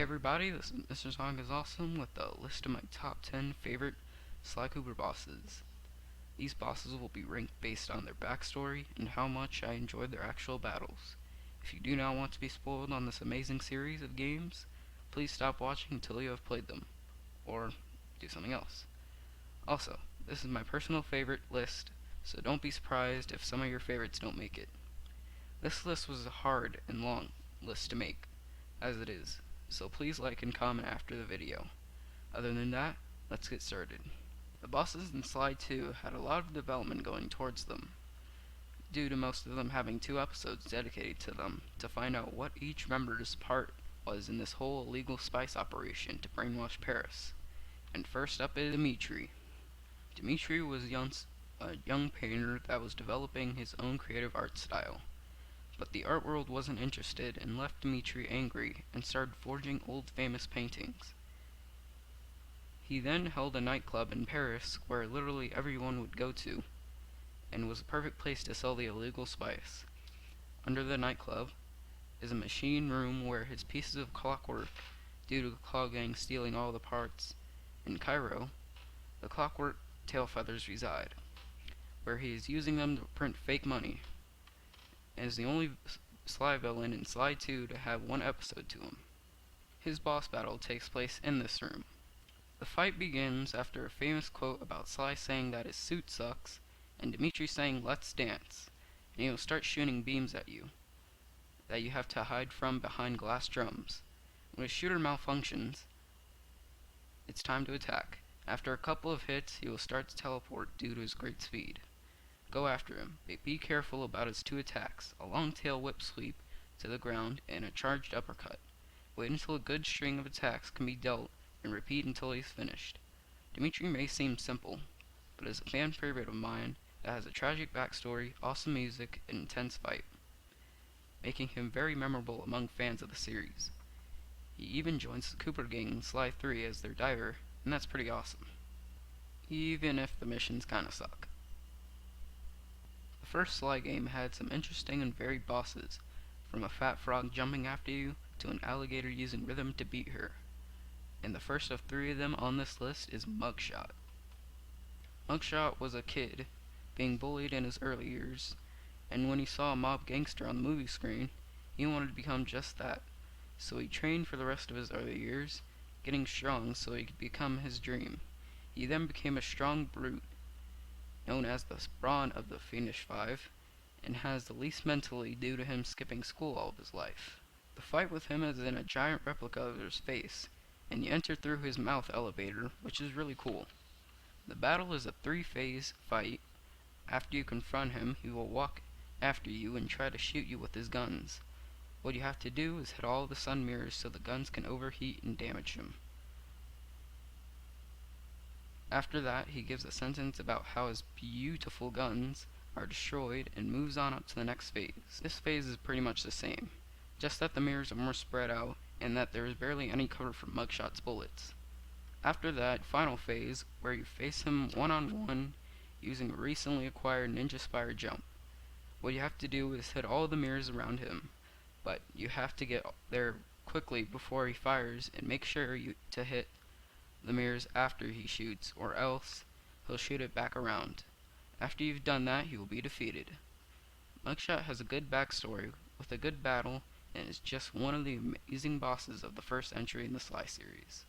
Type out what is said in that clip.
everybody, this is Mr. Song is Awesome with a list of my top 10 favorite Sly Cooper bosses. These bosses will be ranked based on their backstory and how much I enjoyed their actual battles. If you do not want to be spoiled on this amazing series of games, please stop watching until you have played them, or do something else. Also, this is my personal favorite list, so don't be surprised if some of your favorites don't make it. This list was a hard and long list to make, as it is, so please like and comment after the video. Other than that, let's get started. The bosses in Slide 2 had a lot of development going towards them, due to most of them having 2 episodes dedicated to them to find out what each member's part was in this whole illegal spice operation to brainwash Paris. And first up is Dimitri. Dimitri was a young painter that was developing his own creative art style. But the art world wasn't interested and left Dimitri angry and started forging old famous paintings. He then held a nightclub in Paris where literally everyone would go to, and was a perfect place to sell the illegal spice. Under the nightclub is a machine room where his pieces of clockwork, due to the Claw Gang stealing all the parts. In Cairo, the clockwork tail feathers reside, where he is using them to print fake money, and is the only Sly villain in Sly 2 to have 1 episode to him. His boss battle takes place in this room. The fight begins after a famous quote about Sly saying that his suit sucks, and Dimitri saying let's dance, and he will start shooting beams at you, that you have to hide from behind glass drums. When his shooter malfunctions, it's time to attack. After a couple of hits, he will start to teleport due to his great speed. Go after him, but be careful about his 2 attacks, a long tail whip sweep to the ground and a charged uppercut. Wait until a good string of attacks can be dealt and repeat until he's finished. Dimitri may seem simple, but is a fan favorite of mine that has a tragic backstory, awesome music, and intense fight, making him very memorable among fans of the series. He even joins the Cooper Gang in Sly 3 as their diver, and that's pretty awesome, even if the missions kinda suck. The first Sly game had some interesting and varied bosses, from a fat frog jumping after you to an alligator using rhythm to beat her. And the first of 3 of them on this list is Mugshot. Mugshot was a kid being bullied in his early years, and when he saw a mob gangster on the movie screen, he wanted to become just that. So he trained for the rest of his early years, getting strong so he could become his dream. He then became a strong brute, known as the Brawn of the Fiendish Five, and has the least mentally due to him skipping school all of his life. The fight with him is in a giant replica of his face, and you enter through his mouth elevator, which is really cool. The battle is a 3-phase fight. After you confront him, he will walk after you and try to shoot you with his guns. What you have to do is hit all the sun mirrors so the guns can overheat and damage him. After that, he gives a sentence about how his beautiful guns are destroyed and moves on up to the next phase. This phase is pretty much the same, just that the mirrors are more spread out and that there is barely any cover for Mugshot's bullets. After that, final phase, where you face him one-on-one using a recently acquired Ninja Spire jump. What you have to do is hit all the mirrors around him, but you have to get there quickly before he fires and make sure to hit the mirrors after he shoots, or else he'll shoot it back around. After you've done that, he will be defeated. Mugshot has a good backstory with a good battle and is just one of the amazing bosses of the first entry in the Sly series.